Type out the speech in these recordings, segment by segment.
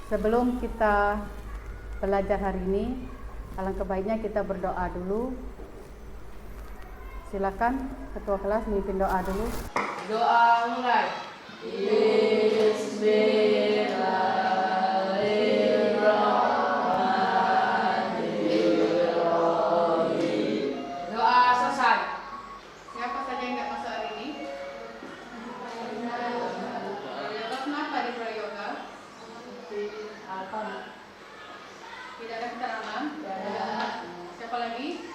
Sebelum kita belajar hari ini, alangkah baiknya kita berdoa dulu. Silakan ketua kelas memimpin doa dulu. Doa mulai. Bismillahirrahmanirrahim. Doa selesai. Siapa saja yang tidak masuk hari ini? Kenapa di prayoga? Tidak ada keterangan? Siapa lagi?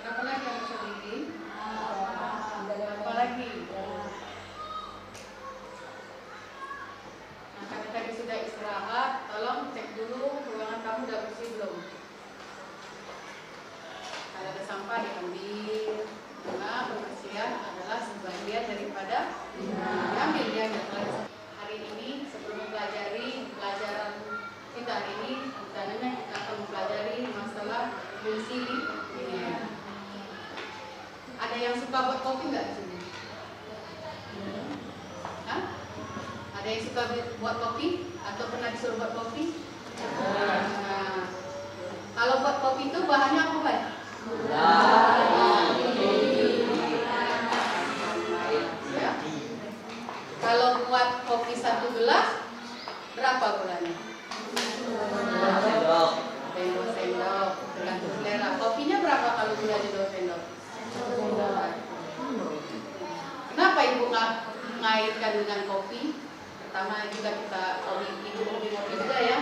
Kenapa lagi yang masuk ini? Apa lagi? Nah, karena tadi sudah istirahat, tolong cek dulu ruangan kamu udah bersih belum? Kalau ada sampah diambil, karena pembersihan adalah sebagian daripada diambil ya. Hari ini sebelum mempelajari pelajaran kita hari ini, rencananya kita akan mempelajari masalah fungsi linear. Ada yang suka buat kopi nggak di sini? Hah? Ada yang suka buat kopi atau pernah disuruh buat kopi? Nah, kalau buat kopi itu bahannya apa, Pak? Ya. Kalau buat kopi 1 gelas berapa gulanya? 2 sendok, tergantung selera. Kopinya berapa kalau gulanya 2 sendok? Kenapa ibu mengaitkan dengan kopi? Pertama juga kita ibu hobi kopi juga ya.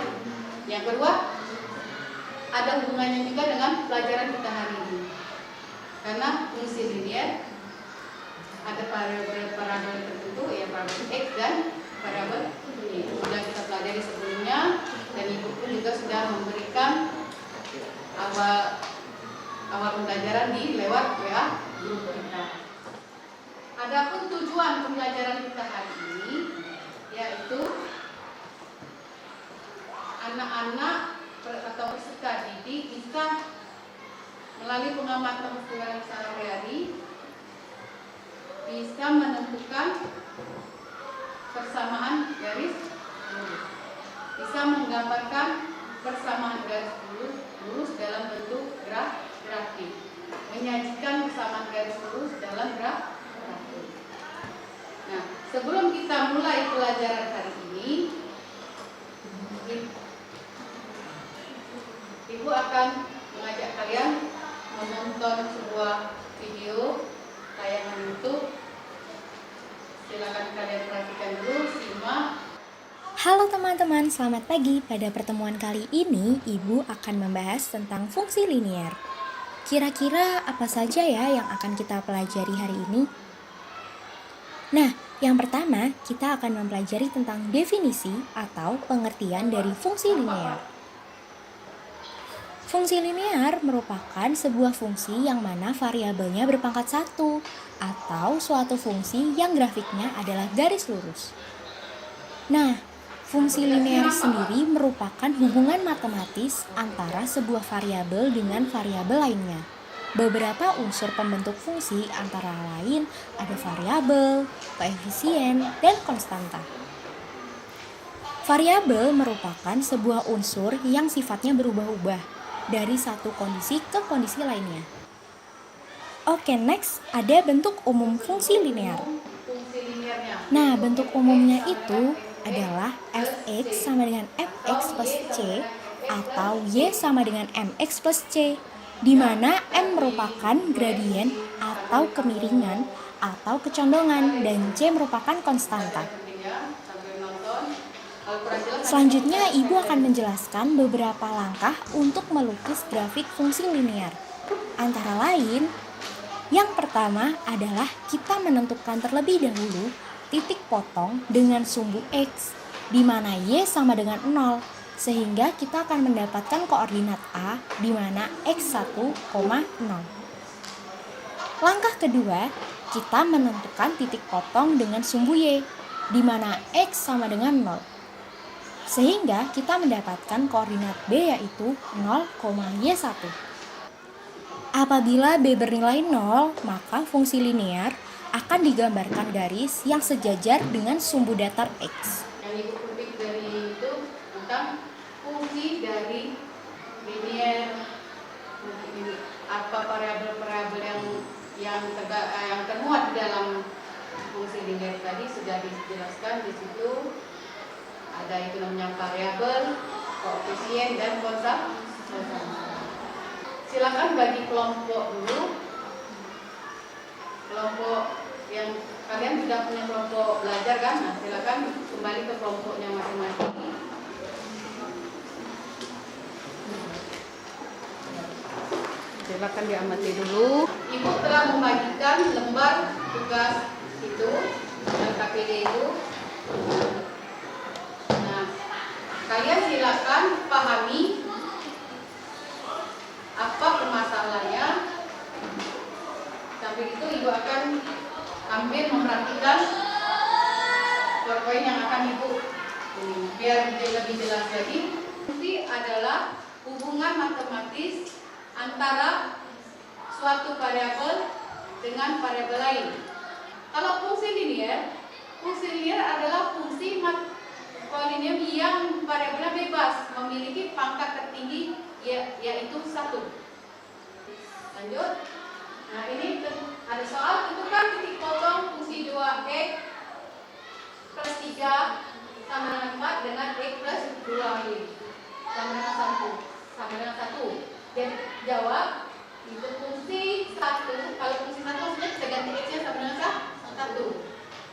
Yang kedua, ada hubungannya juga dengan pelajaran kita hari ini. Karena fungsi linear ada variabel tertentu, ya variabel X dan variabel Y. Sudah kita pelajari sebelumnya dan ibu pun juga sudah memberikan awal pembelajaran di lewat WA grup kita. Adapun tujuan pembelajaran kita hari ini yaitu anak-anak atau peserta didik bisa melalui pengamatan perkembangan sehari-hari bisa menentukan persamaan garis lurus, bisa menggambarkan persamaan garis lurus dalam bentuk grafik, menyajikan persamaan garis lurus dalam grafik. Nah, sebelum kita mulai pelajaran hari ini, Ibu akan mengajak kalian menonton sebuah video tayangan YouTube. Silakan kalian perhatikan dulu, simak. Halo teman-teman, selamat pagi. Pada pertemuan kali ini, Ibu akan membahas tentang fungsi linear. Kira-kira apa saja ya yang akan kita pelajari hari ini? Nah, yang pertama, kita akan mempelajari tentang definisi atau pengertian dari fungsi linear. Fungsi linear merupakan sebuah fungsi yang mana variabelnya berpangkat 1 atau suatu fungsi yang grafiknya adalah garis lurus. Nah, fungsi linear sendiri merupakan hubungan matematis antara sebuah variabel dengan variabel lainnya. Beberapa unsur pembentuk fungsi antara lain ada variabel, koefisien, dan konstanta. Variabel merupakan sebuah unsur yang sifatnya berubah-ubah dari satu kondisi ke kondisi lainnya. Oke, next ada bentuk umum fungsi linear. Nah, bentuk umumnya itu adalah fx sama dengan fx plus c atau y sama dengan mx plus c, di mana m merupakan gradien atau kemiringan atau kecondongan dan c merupakan konstanta. Selanjutnya, Ibu akan menjelaskan beberapa langkah untuk melukis grafik fungsi linear. Antara lain, yang pertama adalah kita menentukan terlebih dahulu titik potong dengan sumbu X, di mana Y sama dengan 0, sehingga kita akan mendapatkan koordinat A, di mana X1, 0. Langkah kedua, kita menentukan titik potong dengan sumbu Y, di mana X sama dengan 0. Sehingga kita mendapatkan koordinat B yaitu 0, Y1. Apabila B bernilai 0, maka fungsi linear akan digambarkan garis yang sejajar dengan sumbu datar X. Yang Ibu kutip dari itu tentang fungsi dari linier, apa variabel-variabel yang termuat di dalam fungsi linier tadi sudah dijelaskan di situ. Ada itu namanya variabel, koefisien dan konstan. Silakan bagi kelompok dulu. Kelompok yang kalian sudah punya kelompok belajar kan? Nah, silakan kembali ke kelompoknya masing-masing. Silakan diamati dulu. Ibu telah membagikan lembar tugas itu, KPD itu. Nah, kalian silakan pahami apa permasalahannya. Sambil itu Ibu akan ambil memperhatikan poin yang akan Ibu biar lebih jelas lagi. Fungsi adalah hubungan matematis antara suatu variabel dengan variabel lain. Kalau fungsi linier adalah fungsi polinomial yang variabelnya bebas, memiliki pangkat tertinggi yaitu 1. Lanjut. Nah, ini ada soal, tentukan titik potong fungsi 2x plus 3 sama dengan 4 dengan x plus 2y sama dengan 1. Jadi jawab itu fungsi 1. Kalau fungsi 1 maksudnya kita ganti x nya sama dengan 1.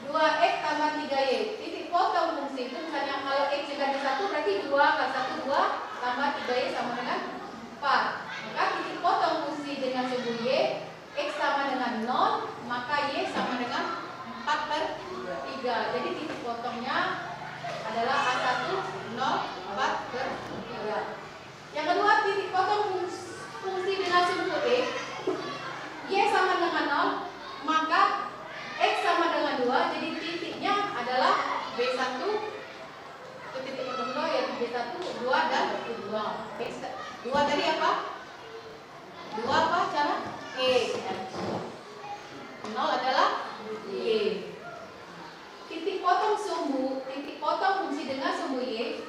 2x tambah 3y. Titik potong fungsi itu misalnya kalau x ganti 1 berarti 2 plus 1 2 tambah 3y sama dengan 4. Maka titik potong fungsi dengan sumbu y, x sama dengan 0, maka y sama dengan 4 per 3. Jadi titik potongnya adalah A1 0 4 per 3. Yang kedua, titik potong fungsi dengan sumbu x, y sama dengan 0, maka x sama dengan 2, jadi titiknya adalah B1. Itu titik potong 2 yaitu B1, 2 dan 2. X 2 tadi apa? 2 apa cara? E. 0 adalah Y. Titik potong fungsi dengan sumbu Y,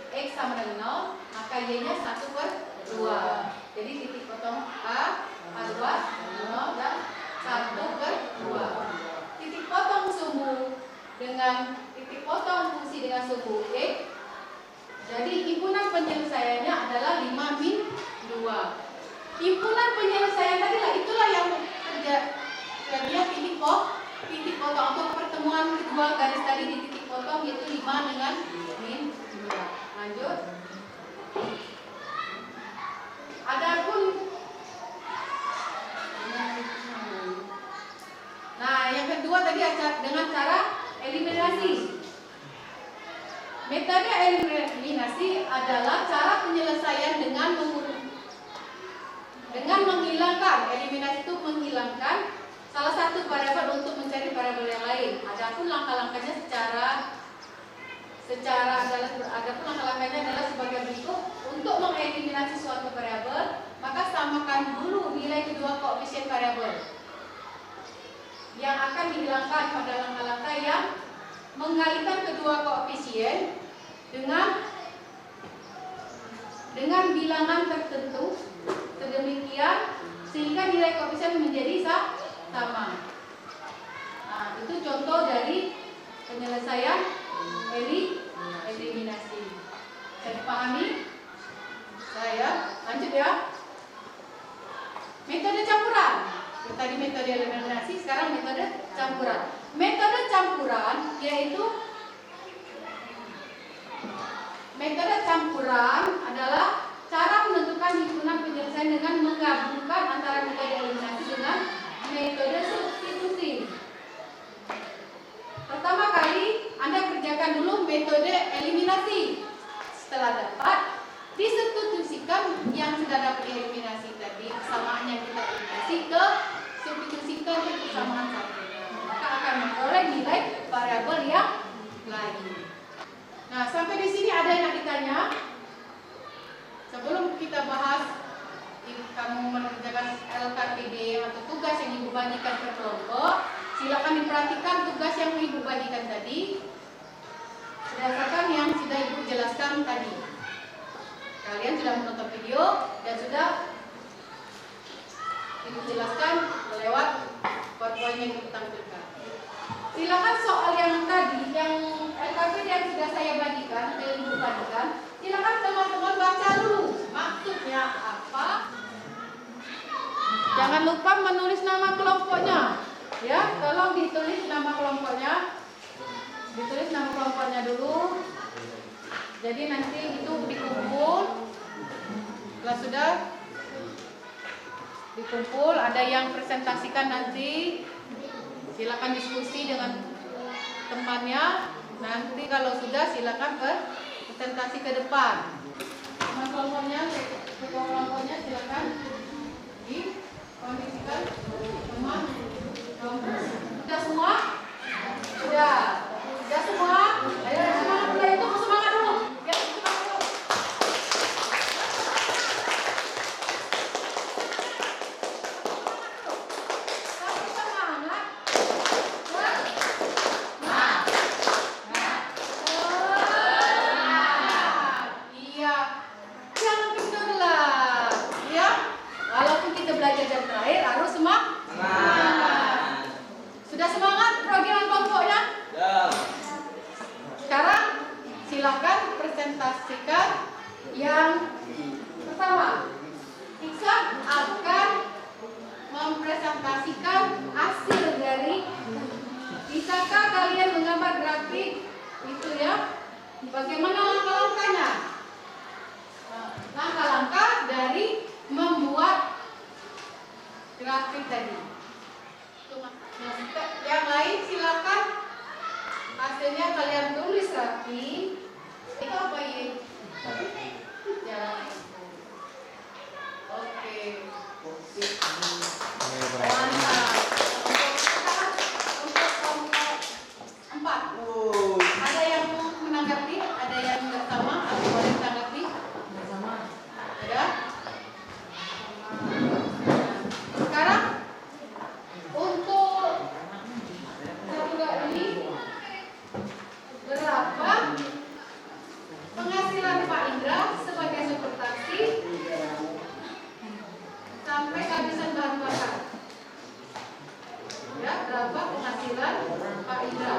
x sama dengan 0, maka y-nya 1 per 2. Jadi titik potong A2, 0 dan 1 per 2. Titik potong fungsi dengan sumbu x. Jadi himpunan penyelesaiannya adalah 5 min 2. Himpunan penyelesaian tadi lah, itulah yang terjadinya titik potong untuk pertemuan kedua garis tadi di titik potong yaitu 5 dengan min 2. Lanjut. Adapun yang kedua tadi dengan cara eliminasi. Metode eliminasi adalah cara penyelesaian dengan menghilangkan. Eliminasi itu menghilangkan salah satu variabel untuk mencari variabel yang lain. Adapun langkah-langkahnya adalah sebagai berikut. Untuk mengeliminasi suatu variabel, maka samakan dulu nilai kedua koefisien variabel yang akan dihilangkan pada langkah-langkah yang mengalihkan kedua koefisien dengan bilangan tertentu sedemikian sehingga nilai koefisien menjadi sama. Nah, itu contoh dari penyelesaian eliminasi. Bisa dipahami? Saya lanjut ya. Metode campuran. Tadi metode eliminasi, sekarang metode campuran. Metode campuran yaitu adalah cara menentukan himpunan penyelesaian dengan menggabungkan antara metode eliminasi dengan metode substitusi. Pertama kali Anda kerjakan dulu metode eliminasi. Setelah dapat, disubstitusikan yang sudah dapat eliminasi tadi, kesamaan yang kita eliminasi ke substitusikan ke kesamaan satu. Maka akan memperoleh nilai variabel yang lain. Nah, sampai di sini ada yang ditanya? Sebelum kita bahas kamu mengerjakan LKPD atau tugas yang Ibu bagikan ke kelompok, silakan diperhatikan tugas yang Ibu bagikan tadi. berdasarkan yang sudah Ibu jelaskan tadi. Kalian sudah menonton video dan sudah Ibu jelaskan lewat poin-poin yang Ibu tampilkan. Silakan soal yang tadi, yang LKP yang sudah saya bagikan, yang Ibu bagikan, silakan teman-teman baca dulu maksudnya apa. Jangan lupa menulis nama kelompoknya, ya. Tolong ditulis nama kelompoknya, ditulis nama kelompoknya dulu. Jadi nanti itu dikumpul, kalau sudah dikumpul, ada yang presentasikan nanti. Silakan diskusi dengan temannya. Nanti kalau sudah silakan presentasi ke depan. Teman kelompoknya, silakan dikondisikan teman kelompok. Sudah semua? Sudah semua? Ayo semangat dulu, itu semangat dulu. Ya, semangat dulu. Silakan presentasikan yang pertama. Iksan akan mempresentasikan hasil dari, bisakah kalian menggambar grafik itu ya? Bagaimana langkah-langkahnya? Langkah-langkah dari membuat grafik tadi. Yang lain silakan hasilnya kalian tulis rapi. Itu apa ya? Jalan. Oke. Mantap. Untuk kelompok 4. Ada yang mau menanggapi? Ada yang nggak sama? Atau boleh menanggapi? Sama. Ada? Sekarang untuk satu ini berapa penghasilan Pak Indra sebagai supir taksi sampai kehabisan bahan bakar? Ya, berapa penghasilan Pak Indra?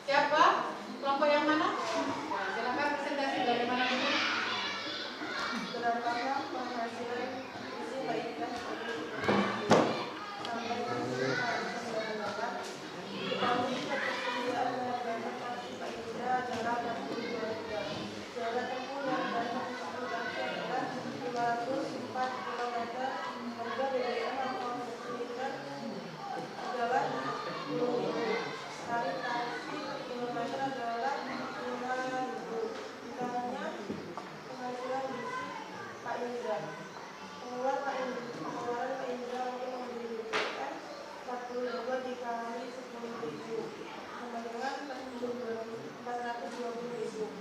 Siapa? Kelompok yang mana? Nah, silakan presentasi dari mana dulu. Berapa penghasilan isi Pak Indra sampai kehabisan bahan bakar? Diketahui ketersediaan transportasi Pak Indra adalah 62 jam. Jarak tempuh yang banyak transportasi adalah 504 km. Harga BBM atau liter adalah 10.000. Tarif taksi per kilometer adalah 5.000. Ditanya penghasilan isi Pak Indra. Pengeluaran Pak Indra untuk membeli BBM 42 dikali 10.000 sama dengan 420.000.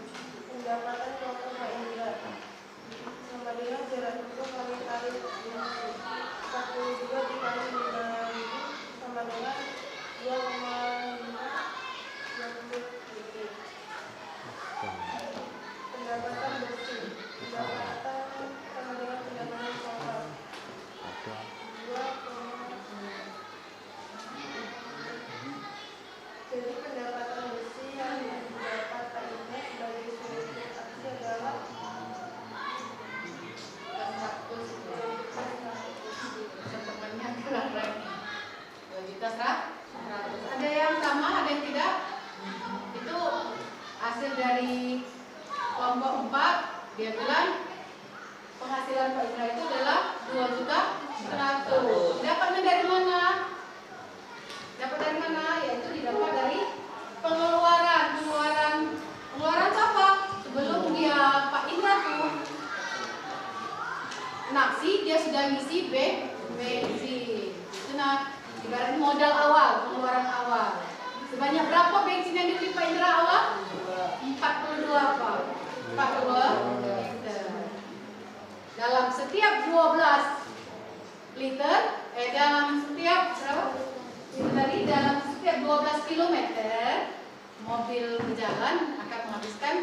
Pendapatan kelompok Pak Indra sama dengan jarak tempuh kali tarif 42 dikali 5.000 sama dengan 2,520. Pendapatan bersih. Pendapatan sama dengan pendapatan total 2,5. Jadi pendapatan bersih yang didapat Pak Indra sebagai supir taksi adalah 100. Temannya kurang lagi 2.100.000. Ada yang sama, ada yang tidak? Itu hasil dari kelompok 4. Dia bilang penghasilan Pak Indra itu adalah 2.100.000. Dapatnya dari mana? Dapat dari mana? Yaitu didapat dari pengeluaran siapa? Sebelum dia Pak Indra tuh naksi, dia sudah ngisi bensin. Itu nah, ibarat modal awal, pengeluaran awal. Sebanyak berapa bensin yang dibeli Pak Indra awal? 42 apa? 42 liter. Dalam setiap 12 liter, dalam setiap berapa? Itu tadi dalam setiap 12 km mobil berjalan akan menghabiskan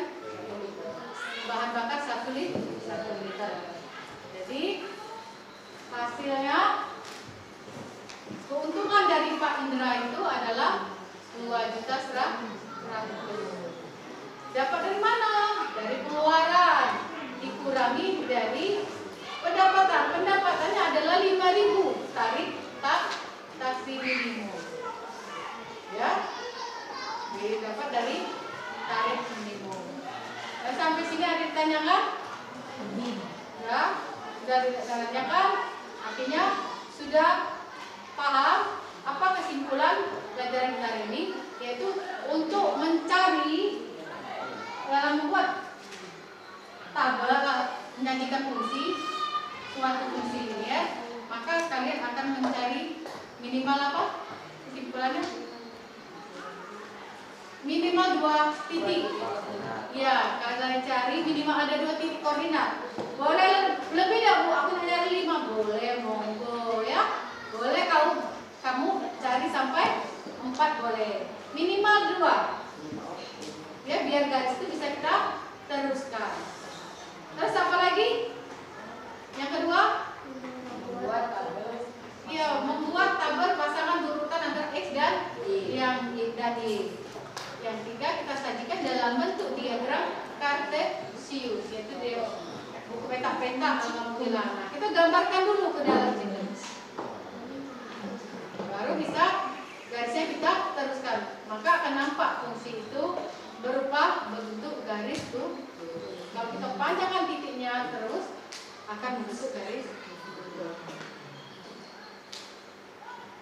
bahan bakar 1 liter. Jadi hasilnya keuntungan dari Pak Indra itu adalah 2.100.000. Dapat dari mana? Dari pengeluaran dikurangi dari pendapatan. Pendapatannya adalah 5.000. Tarik taksi minimum. Ya, didapat dari tarif minimum. Sampai sini ada ditanyakan? Ya, sudah ditanyakan. Artinya sudah paham apa kesimpulan pelajaran kita hari ini, yaitu untuk mencari dalam membuat tabel menjanjikan suatu fungsi ini ya, maka kalian akan mencari minimal apa? Kesimpulannya minimal 2 titik. Ya, kalian cari minimal ada 2 titik koordinat. Boleh lebih dah Bu, aku cari 5. Boleh, monggo ya. Boleh kamu cari sampai 4 boleh. Minimal 2. Ya, biar garis itu bisa kita teruskan. Terus apa lagi? Yang kedua, membuat tabel. Ya, membuat tabel pasangan urutan antara X dan yang Y. Yang ketiga, kita sajikan dalam bentuk diagram kartesius, yaitu di buku peta-peta kalau kamu bilang. Nah, kita gambarkan dulu ke dalam sini. Baru bisa garisnya kita teruskan. Maka akan nampak fungsi itu berupa bentuk garis tuh. Kalau kita panjangkan titiknya terus akan membentuk garis.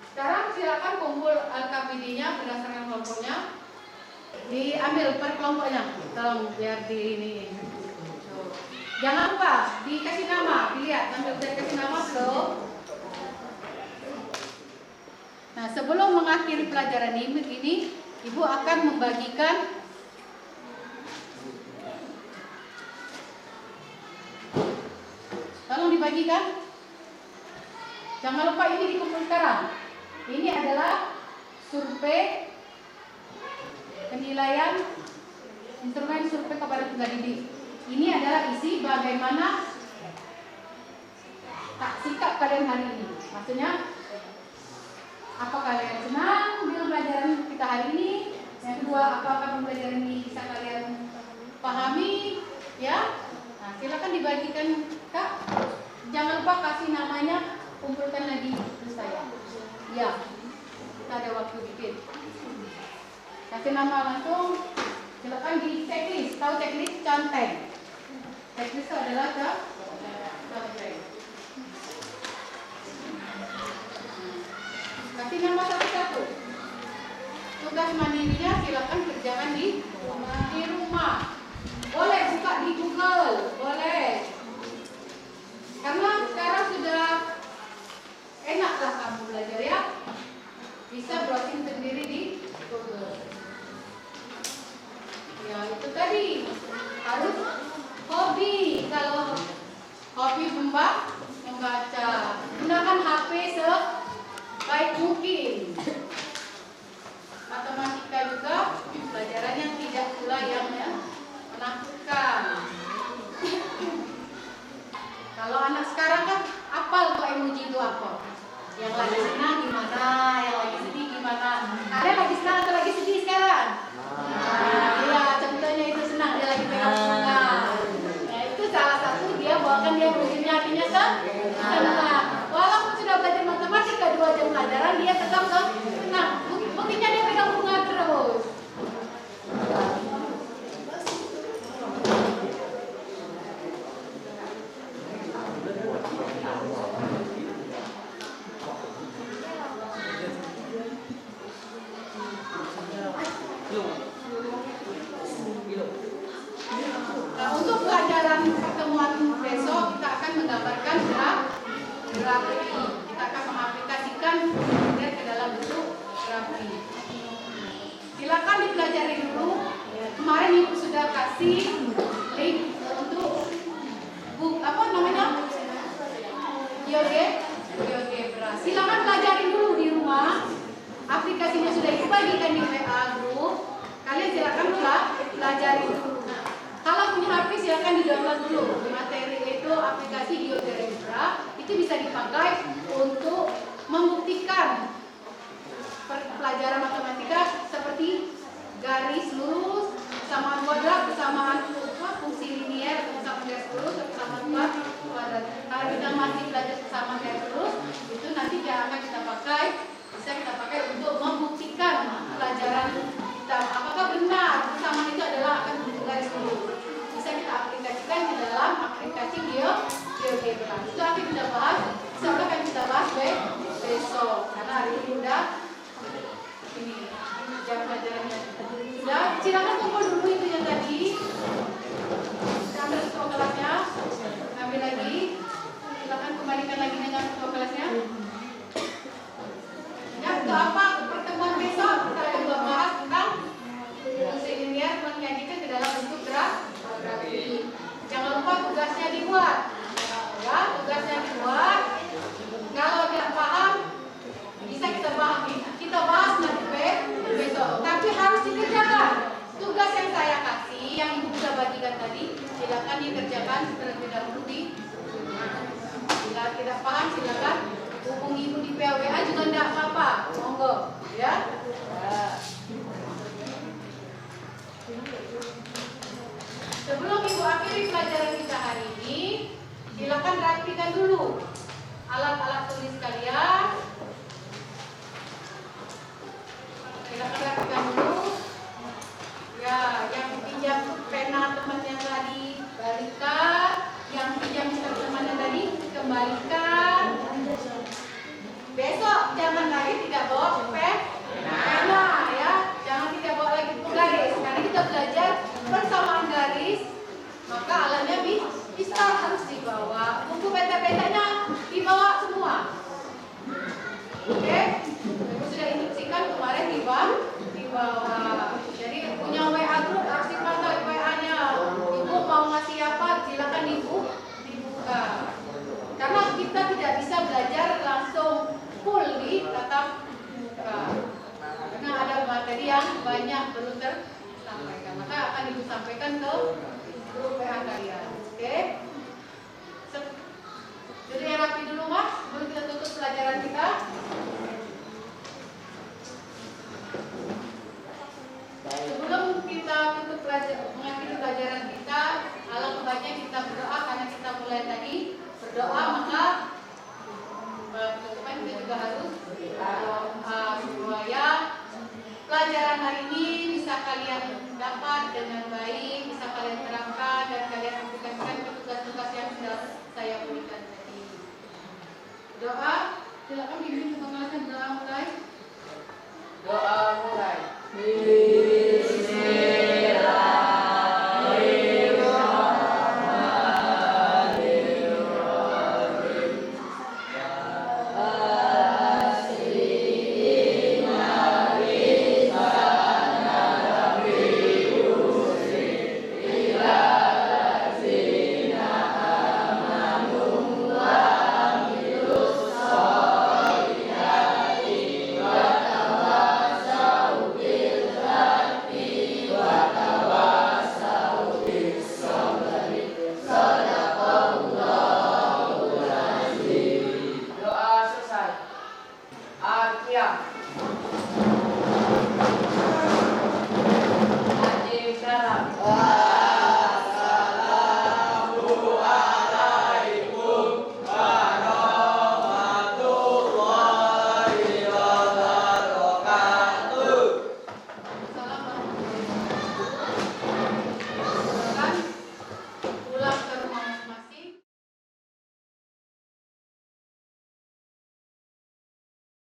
Sekarang silakan kumpul LKPD-nya berdasarkan kelompoknya. Diambil per kelompoknya. Tolong biar di ini. Jangan lupa dikasih nama, dilihat sambil udah dikasih nama belum. Nah, sebelum mengakhiri pelajaran ini, Ibu akan membagikan tolong dibagikan. Jangan lupa ini dikumpul sekarang. Ini adalah survei penilaian instrumen survei kepada tenaga didik. Ini adalah isi bagaimana sikap kalian hari ini. Maksudnya, apa kalian senang dengan pelajaran kita hari ini? Yang kedua, apakah pembelajaran ini bisa kalian pahami? Ya, nah, silakan dibagikan Kak. Jangan lupa kasih namanya, kumpulkan lagi ke saya. Ya, kita ada waktu dikit. Kasih nama langsung. Silakan di checklist. Tahu checklist Conteng. Checklist itu adalah Conteng. Kasih nama satu-satu. Tugas mandirinya silakan kerjakan di rumah. Boleh buka di Google, boleh. Karena sekarang sudah enaklah kamu belajar ya. Bisa browsing sendiri di Google. Ya, itu tadi harus hobi. Kalau hobi membaca, gunakan HP sebaik mungkin. Matematika juga pelajaran yang tidak pula yang menakutkan. Kalau anak sekarang kan apal tuh emoji itu apa? Yang lagi senang gimana, yang lagi sedih gimana? Kalian lagi senang atau lagi sedih sekarang? Iya, contohnya itu senang, dia lagi pegang bunga. Nah, itu salah satu dia bawakan dia emojinya artinya senang. Walaupun sudah belajar matematika 2 jam pelajaran, dia tetap senang. Buktinya dia pegang bunga terus. Nah, untuk pelajaran pertemuan besok kita akan menggambarkan grafik. Kita akan mengaplikasikan kemudian ke dalam bentuk grafik. Silakan dipelajari dulu. Kemarin Ibu sudah kasih link untuk apa namanya? GeoGebra. Silakan pelajari dulu di rumah. Aplikasinya sudah Ibu bagikan di WA group. Kalian pelajari dulu. Nah, kalau punya HP silakan di-download dulu. Materi itu aplikasi GeoGebra itu bisa dipakai untuk membuktikan pelajaran matematika seperti garis lurus, persamaan kuadrat, persamaan fungsi linier, persamaan garis lurus, persamaan kuadrat. Kalau kita masih belajar persamaan garis lurus, itu nanti yang akan kita pakai, bisa kita pakai untuk membuktikan pelajaran kita apakah benar persamaan itu adalah akan bentuk garis lurus. Bisa kita aplikasikan di dalam aplikasi GeoGebra. Itu akan kita bahas, akan kita bahas besok karena hari ini udah ini jam pelajarannya. Sudah, silakan kumpul dulu itu yang tadi. Ambil ketua kelasnya, ambil lagi. Silakan kembalikan lagi dengan ketua kelasnya. Ya, untuk apa pertemuan besok kita akan membahas tentang fungsi linier menyajikan ke dalam bentuk grafi. Jangan lupa tugasnya dibuat. Ya, tugasnya dibuat. Kalau tidak paham, bisa kita bahas nanti besok. Tapi harus dikerjakan. Tugas yang saya kasih, yang ibu sudah bagikan tadi, silakan dikerjakan terlebih dahulu di rumah. Bila tidak paham, silakan hubungi ibu di PWA juga tidak apa-apa. Monggo, ya. Sebelum ibu akhiri pelajaran kita hari ini, silakan rapikan dulu alat-alat tulis kalian. Silakan rapikan dulu. Ya, yang pinjam pena temannya tadi balikan, yang pinjam temannya tadi kembalikan. Besok jangan lagi tidak bawa pena, ya. Jangan tidak bawa lagi garis. Karena kita belajar persamaan garis, maka alatnya bisa harus dibawa. Buku peta-petanya dibawa semua. Oke? Ibu sudah instruksikan kemarin dibawa. Jadi punya WA group harus dipantau WA-nya. Ibu mau ngasih apa? Silakan dibuka. Karena kita tidak bisa belajar langsung full di tatap muka. Karena ada materi yang banyak belum tersampaikan. Maka akan ibu sampaikan ke grup WA kalian. Oke? Jadi rapi dulu mas, sebelum kita tutup pelajaran kita. Sebelum kita tutup mengakhiri pelajaran kita, alangkah baiknya kita berdoa karena kita mulai tadi berdoa, maka kita juga harus supaya pelajaran hari ini bisa kalian dapat dengan baik, bisa kalian terapkan dan kalian aplikasikan ke tugas-tugas yang sudah saya berikan tadi. Doa, silakan bimbing kepengawasan doa mulai. Doa mulai. Doa selesai. Akhir.